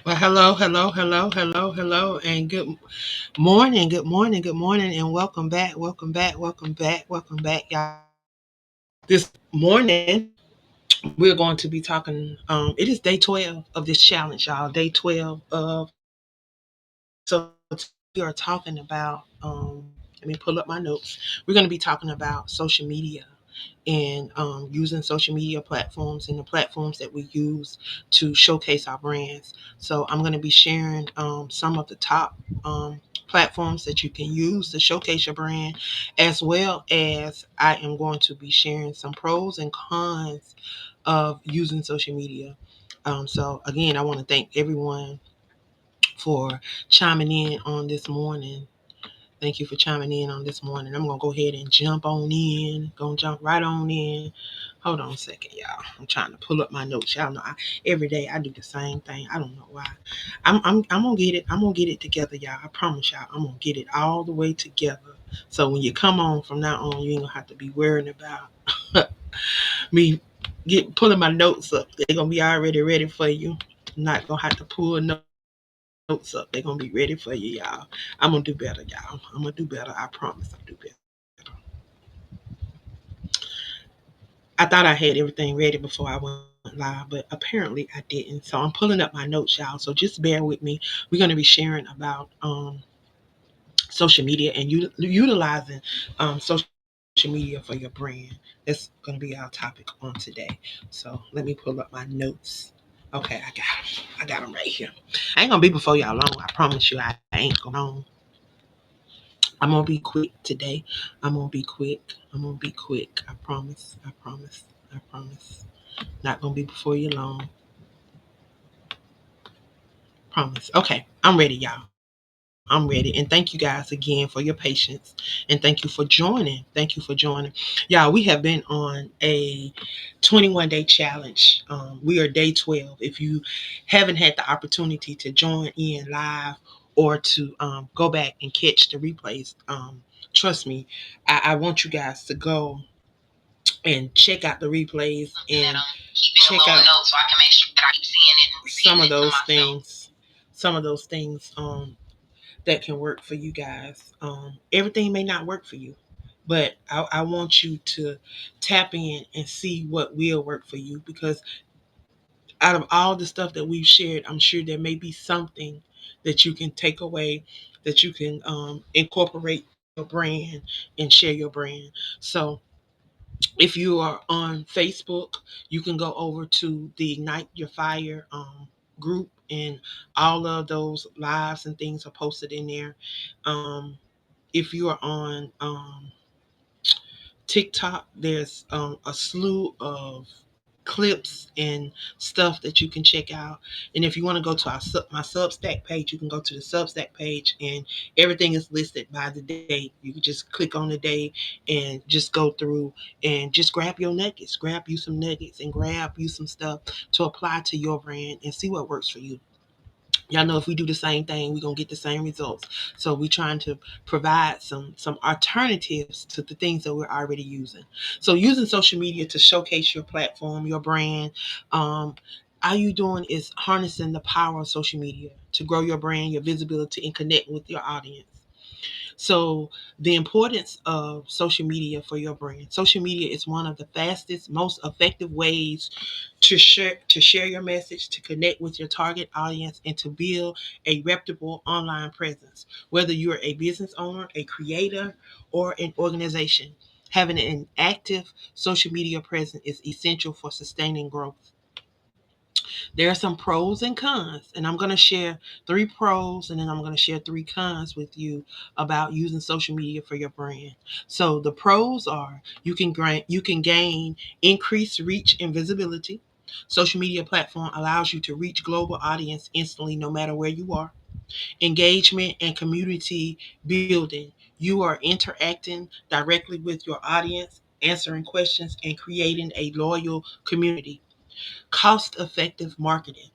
Well, hello, and good morning, and welcome back, y'all. This morning, we're going to be talking. It is day 12 of this challenge, y'all. Day 12 of so we are talking about. Let me pull up my notes. We're going to be talking about social media and using social media platforms and the platforms that we use to showcase our brands. So I'm going to be sharing some of the top platforms that you can use to showcase your brand, as well as I am going to be sharing some pros and cons of using social media. So again, I want to thank everyone for chiming in on this morning. Thank you for chiming in on this morning. I'm gonna go ahead and jump on in. Gonna jump right on in. Hold on a second, y'all. I'm trying to pull up my notes. Y'all know every day I do the same thing. I don't know why. I'm gonna get it. I'm gonna get it together, y'all. I promise y'all. I'm gonna get it all the way together. So when you come on from now on, you ain't gonna have to be worrying about me get pulling my notes up. They're gonna be already ready for you. I'm not gonna have to pull notes up. They're gonna be ready for you, y'all. I'm gonna do better, y'all. I'm gonna do better. I promise I'll do better. I thought I had everything ready before I went live, but apparently I didn't. So I'm pulling up my notes, y'all. So just bear with me. We're gonna be sharing about social media and utilizing social media for your brand. That's gonna be our topic on today. So let me pull up my notes. Okay, I got them. I got them right here. I ain't gonna be before y'all long. I promise you, I ain't gonna. I'm gonna be quick today. I'm gonna be quick. I'm gonna be quick. I promise. I promise. I promise. Not gonna be before you long. Promise. Okay, I'm ready, y'all. I'm ready. And thank you guys again for your patience. And thank you for joining. Thank you for joining. Y'all, we have been on a 21-day challenge. We are day 12. If you haven't had the opportunity to join in live or to go back and catch the replays, trust me, I want you guys to go and check out the replays and check out some of those things. Some of those things that can work for you guys. Everything may not work for you, but I want you to tap in and see what will work for you, because out of all the stuff that we've shared, I'm sure there may be something that you can take away, that you can incorporate your brand and share your brand. So if you are on Facebook, you can go over to the Ignite Your Fire group, and all of those lives and things are posted in there. If you are on TikTok, there's a slew of clips and stuff that you can check out. And if you want to go to my Substack page, you can go to the Substack page, and everything is listed by the day. You can just click on the day and just go through and just grab your nuggets, grab you some nuggets, and grab you some stuff to apply to your brand and see what works for you. Y'all know if we do the same thing, we're gonna get the same results. So we're trying to provide some alternatives to the things that we're already using. So using social media to showcase your platform, your brand, all you doing is harnessing the power of social media to grow your brand, your visibility, and connect with your audience. So the importance of social media for your brand. Social media is one of the fastest, most effective ways to share your message, to connect with your target audience, and to build a reputable online presence. Whether you're a business owner, a creator, or an organization, having an active social media presence is essential for sustaining growth. There are some pros and cons, and I'm going to share three pros and then I'm going to share three cons with you about using social media for your brand. So the pros are you can gain increased reach and visibility. Social media platform allows you to reach global audience instantly, no matter where you are. Engagement and community building. You are interacting directly with your audience, answering questions, and creating a loyal community. Cost effective marketing.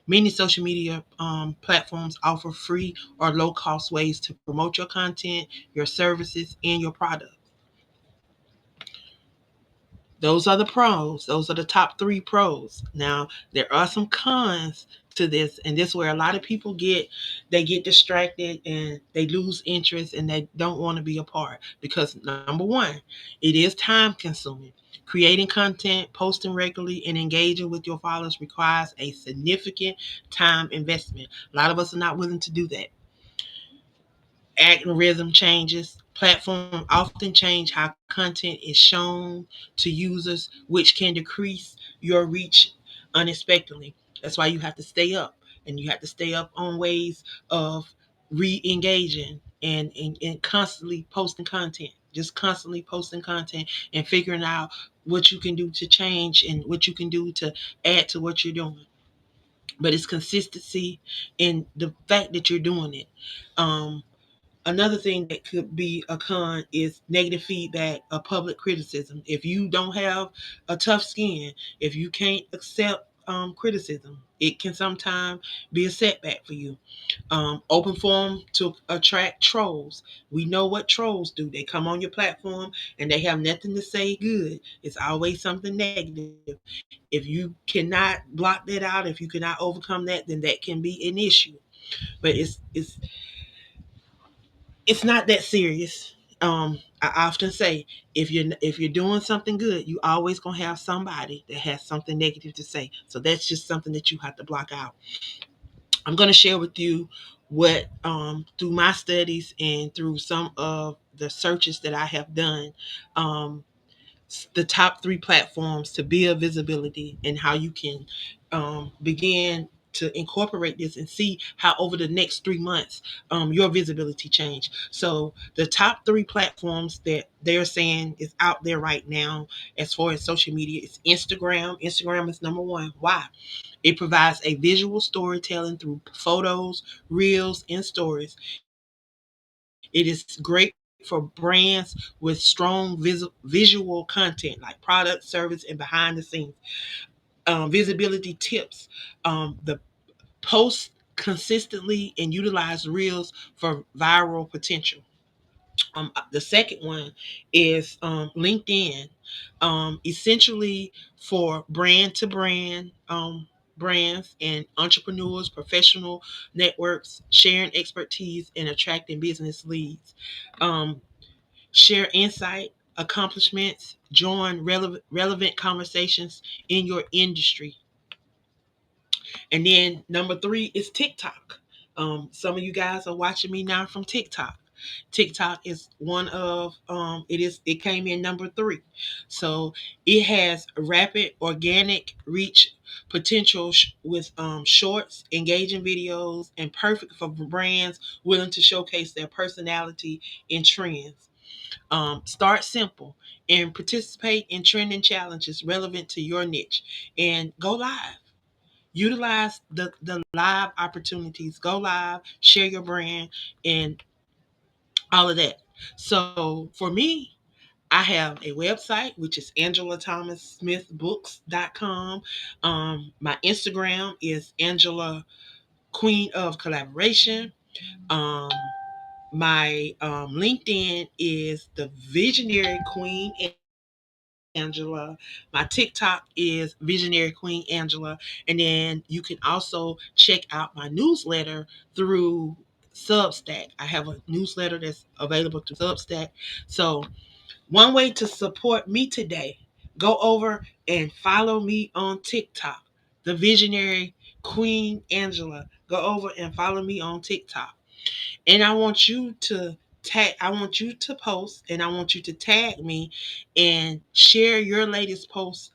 Many social media platforms offer free or low cost ways to promote your content, your services, and your product. Those are the pros. Those are the top three pros. Now, there are some cons to this, and this is where a lot of people get distracted and they lose interest and they don't want to be a part because number one, it is time consuming. Creating content, posting regularly, and engaging with your followers requires a significant time investment. A lot of us are not willing to do that. Algorithm changes. Platforms often change how content is shown to users, which can decrease your reach unexpectedly. That's why you have to stay up, and you have to stay up on ways of re-engaging and constantly posting content. Just constantly posting content and figuring out what you can do to change and what you can do to add to what you're doing. But it's consistency in the fact that you're doing it. Another thing that could be a con is negative feedback or public criticism. If you don't have a tough skin, if you can't accept criticism, it can sometimes be a setback for you. Open forum to attract trolls. We know what trolls do. They come on your platform and they have nothing to say good. It's always something negative. If you cannot block that out, if you cannot overcome that, then that can be an issue. But it's not that serious. I often say if you're doing something good, you always gonna have somebody that has something negative to say. So that's just something that you have to block out. I'm gonna share with you what through my studies and through some of the searches that I have done, um, the top three platforms to build visibility and how you can begin to incorporate this and see how over the next 3 months your visibility change. So the top three platforms that they're saying is out there right now as far as social media is Instagram. Instagram is number one. Why? It provides a visual storytelling through photos, reels, and stories. It is great for brands with strong visual content like product, service, and behind the scenes. Visibility tips. The post consistently and utilize reels for viral potential. The second one is LinkedIn, essentially for brand to brand brands and entrepreneurs, professional networks, sharing expertise and attracting business leads. Um, Share insight, accomplishments, join relevant conversations in your industry. And then number three is TikTok. Some of you guys are watching me now from TikTok. TikTok is one of it came in number three. So it has rapid organic reach potential with shorts, engaging videos, and perfect for brands willing to showcase their personality and trends. Start simple and participate in trending challenges relevant to your niche and go live. Utilize the live opportunities. Go live, share your brand, and all of that. So for me, I have a website which is angelathomassmithbooks.com. My Instagram is Angela Queen of Collaboration. Um, my LinkedIn is the Visionary Queen Angela. My TikTok is Visionary Queen Angela. And then you can also check out my newsletter through Substack. I have a newsletter that's available through Substack. So, one way to support me today, go over and follow me on TikTok, the Visionary Queen Angela. Go over and follow me on TikTok. And I want you to post and I want you to tag me and share your latest post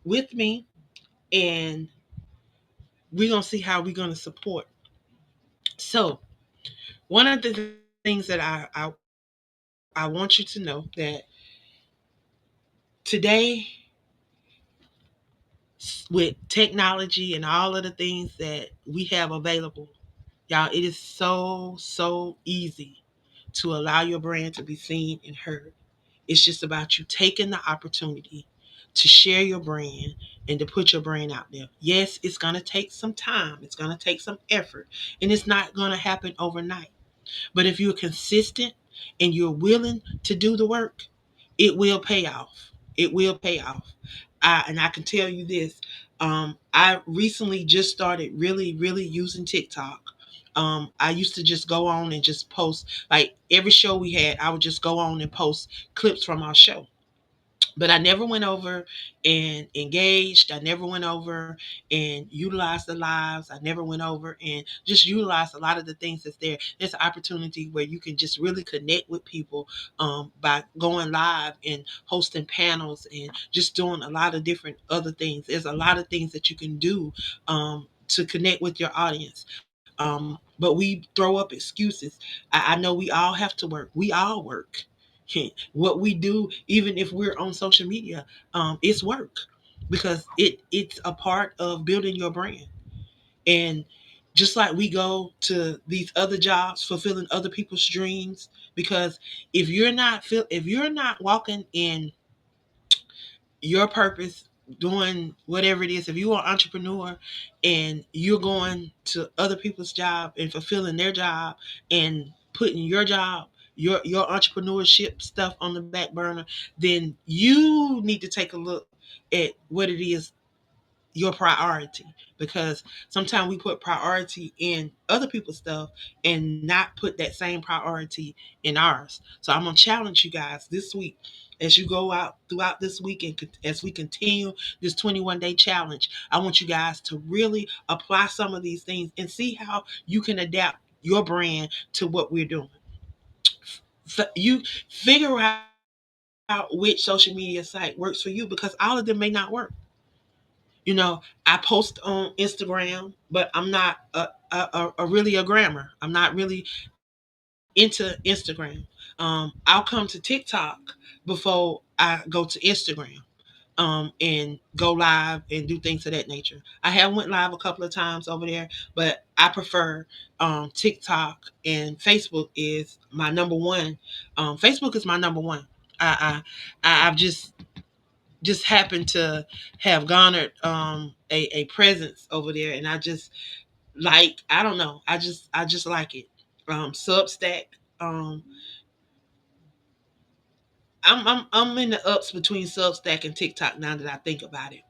with me, and we're going to see how we're going to support. So one of the things that I want you to know that today, with technology and all of the things that we have available, y'all, it is so easy to allow your brand to be seen and heard. It's just about you taking the opportunity to share your brand and to put your brand out there. Yes, it's going to take some time, it's going to take some effort, and it's not going to happen overnight. But if you're consistent and you're willing to do the work, it will pay off. It will pay off. And I can tell you this. I recently just started really using TikTok. I used to just go on and just post, like every show we had. I would just go on and post clips from our show, but I never went over and engaged. I never went over and utilized the lives. I never went over and just utilized a lot of the things that's there. There's an opportunity where you can just really connect with people by going live and hosting panels and just doing a lot of different other things. There's a lot of things that you can do to connect with your audience. But we throw up excuses. I know we all have to work. We all work. What we do, even if we're on social media, it's work because it's a part of building your brand. And just like we go to these other jobs, fulfilling other people's dreams, because if you're not walking in your purpose, doing whatever it is, if you are an entrepreneur and you're going to other people's job and fulfilling their job and putting your job, your entrepreneurship stuff on the back burner, then you need to take a look at what it is your priority, because sometimes we put priority in other people's stuff and not put that same priority in ours. So I'm going to challenge you guys this week as you go out throughout this week and as we continue this 21-day challenge. I want you guys to really apply some of these things and see how you can adapt your brand to what we're doing. So you figure out which social media site works for you, because all of them may not work. I post on Instagram, but I'm not a really a grammar. I'm not really into Instagram. I'll come to TikTok before I go to Instagram, and go live and do things of that nature. I have went live a couple of times over there, but I prefer TikTok, and Facebook is my number one. Facebook is my number one. I've just happened to have garnered a presence over there, and I just like, I don't know, I just like it. Substack, um I'm in the ups between Substack and TikTok now that I think about it.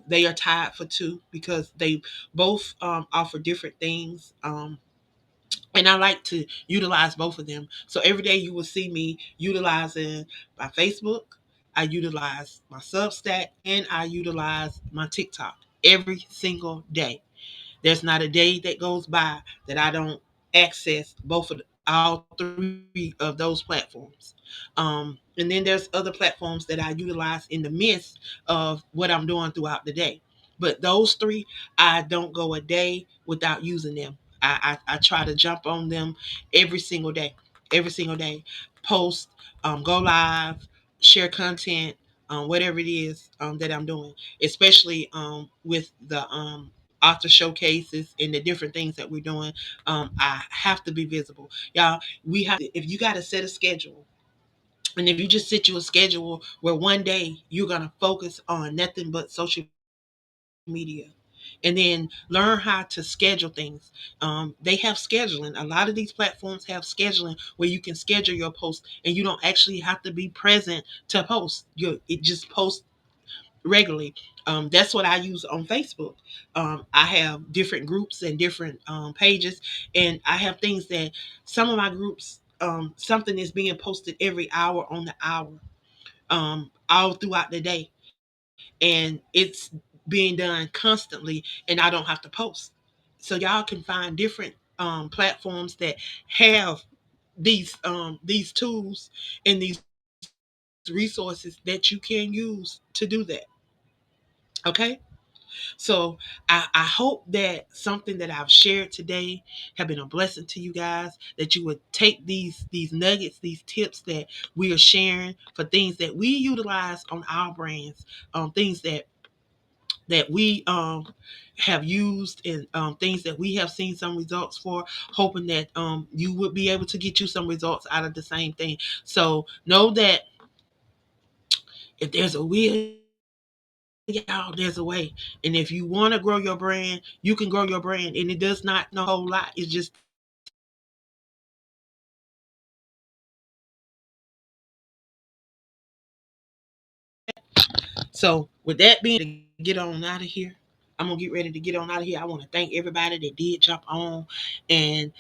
They are tied for two because they both offer different things. And I like to utilize both of them. So every day you will see me utilizing my Facebook, I utilize my Substack, and I utilize my TikTok every single day. There's not a day that goes by that I don't access both of all three of those platforms. And then there's other platforms that I utilize in the midst of what I'm doing throughout the day. But those three, I don't go a day without using them. I try to jump on them every single day, every single day. Post, go live, share content, whatever it is that I'm doing, especially with the author showcases and the different things that we're doing. I have to be visible, y'all. We have to, if you got to set a schedule, and if you just set you a schedule where one day you're gonna focus on nothing but social media, and then learn how to schedule things. They have scheduling. A lot of these platforms have scheduling where you can schedule your post, and you don't actually have to be present to post. It just posts regularly. That's what I use on Facebook. I have different groups and different pages, and I have things that some of my groups, something is being posted every hour on the hour, all throughout the day, and it's being done constantly, and I don't have to post. So y'all can find different platforms that have these tools and these resources that you can use to do that. Okay. So I hope that something that I've shared today have been a blessing to you guys. That you would take these nuggets, these tips that we are sharing for things that we utilize on our brands, things that we have used, and things that we have seen some results for, hoping that you would be able to get you some results out of the same thing. So know that if there's a will, y'all, there's a way. And if you want to grow your brand, you can grow your brand. And it does not no whole lot. It's just taking the steps to get you where you need to be. 'Cause, like I said, I know I can. And I know that you can. So, I hope that something that I've shared today have been a blessing to you guys. That you would take these nuggets, these tips that we are sharing for things that we have seen some results for, hoping that you would be able to get you some results out of the same thing. So know that if there's a will, y'all, there's a way. And if you want to grow your brand, you can grow your brand. And it does not no whole lot. It's just So with that being, to get on out of here, I'm gonna get ready to get on out of here. I want to thank everybody that did jump on and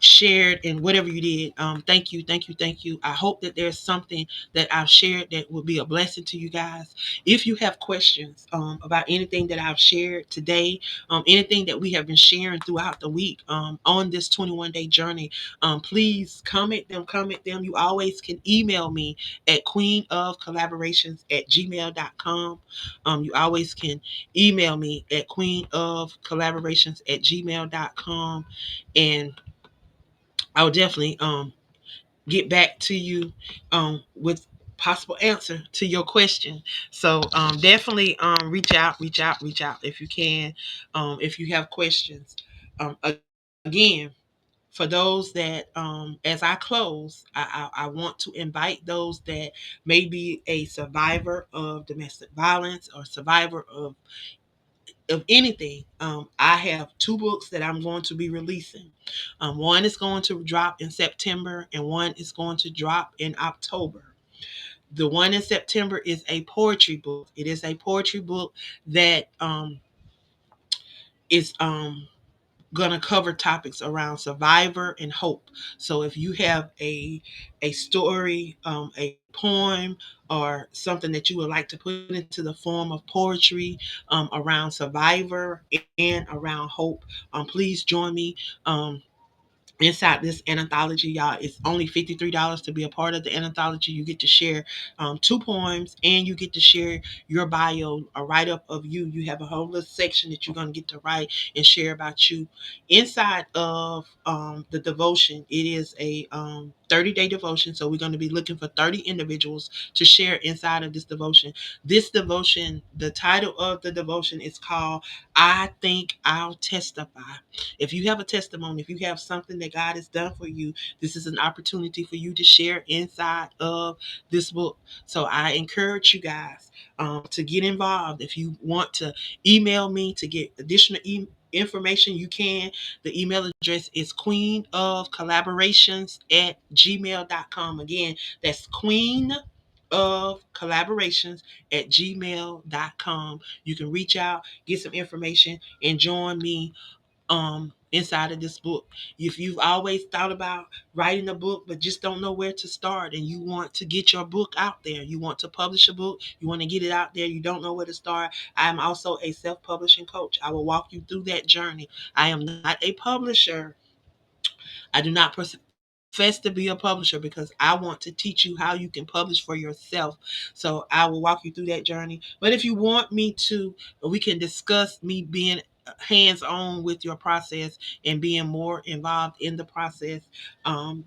shared and whatever you did. Thank you, thank you, thank you. I hope that there's something that I've shared that will be a blessing to you guys. If you have questions about anything that I've shared today, anything that we have been sharing throughout the week on this 21-day journey, please comment them, comment them. You always can email me at queenofcollaborations@gmail.com. You always can email me at queenofcollaborations@gmail.com. And I'll definitely get back to you with possible answer to your question. So definitely reach out, reach out, reach out if you can, if you have questions. Um, Again, for those that as I close, I want to invite those that may be a survivor of domestic violence or survivor of anything. I have two books that I'm going to be releasing. One is going to drop in September, and one is going to drop in October. The one in September is a poetry book. It is a poetry book that is going to cover topics around survivor and hope. So if you have a story, a poem, or something that you would like to put into the form of poetry around survivor and around hope, please join me. Inside this anthology, y'all, it's only $53 to be a part of the anthology. You get to share two poems, and you get to share your bio, a write-up of you. You have a whole little section that you're going to get to write and share about you. Inside of the devotion, it is a 30-day devotion, so we're going to be looking for 30 individuals to share inside of this devotion. This devotion, the title of the devotion is called I Think I'll Testify. If you have a testimony, if you have something that God has done for you, this is an opportunity for you to share inside of this book. So I encourage you guys to get involved. If you want to email me to get additional information, you can. The email address is queenofcollaborations@gmail.com. Again, that's queenofcollaborations@gmail.com. You can reach out, get some information, and join me inside of this book. If you've always thought about writing a book but just don't know where to start, and you want to get your book out there, you want to publish a book, you want to get it out there, you don't know where to start, I am also a self-publishing coach. I will walk you through that journey. I am not a publisher. I do not profess to be a publisher, because I want to teach you how you can publish for yourself. So I will walk you through that journey. But if you want me to, we can discuss me being hands on with your process and being more involved in the process.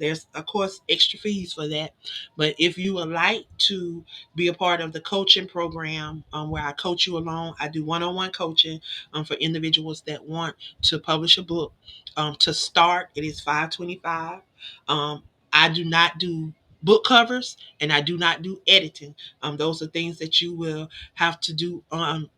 There's, of course, extra fees for that. But if you would like to be a part of the coaching program, where I coach you along, I do one-on-one coaching for individuals that want to publish a book. To start, it is $525. I do not do book covers, and I do not do editing. Those are things that you will have to do on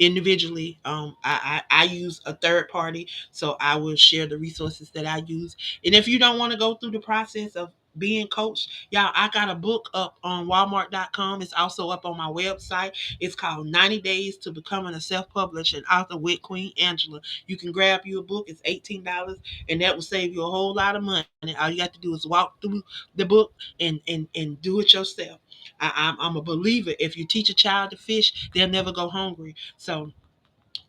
individually. I use a third party, so I will share the resources that I use. And if you don't want to go through the process of being coached, y'all, I got a book up on walmart.com. It's also up on my website. It's called 90 Days to Becoming a Self-Published and Author with Queen Angela. You can grab you a book. It's $18, and that will save you a whole lot of money. All you have to do is walk through the book and do it yourself. I'm a believer. If you teach a child to fish, they'll never go hungry. So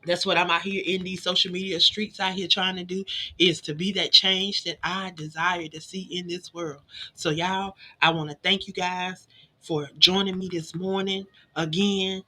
that's what I'm out here in these social media streets out here trying to do, is to be that change that I desire to see in this world. So y'all, I want to thank you guys for joining me this morning. Again,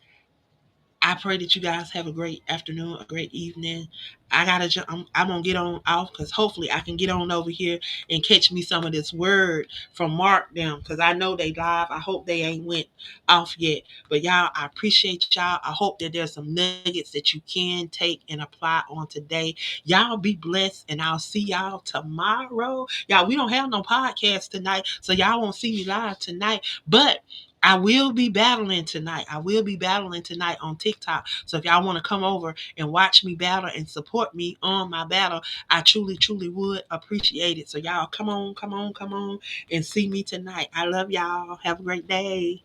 I pray that you guys have a great afternoon, a great evening. I gotta jump. I'm gonna get on off, because hopefully I can get on over here and catch me some of this word from Mark them, because I know they live. I hope they ain't went off yet. But y'all, I appreciate y'all. I hope that there's some nuggets that you can take and apply on today. Y'all be blessed, and I'll see y'all tomorrow. Y'all, we don't have no podcast tonight, so y'all won't see me live tonight. But I will be battling tonight. I will be battling tonight on TikTok. So if y'all want to come over and watch me battle and support me on my battle, I truly, truly would appreciate it. So y'all, come on, come on, come on and see me tonight. I love y'all. Have a great day.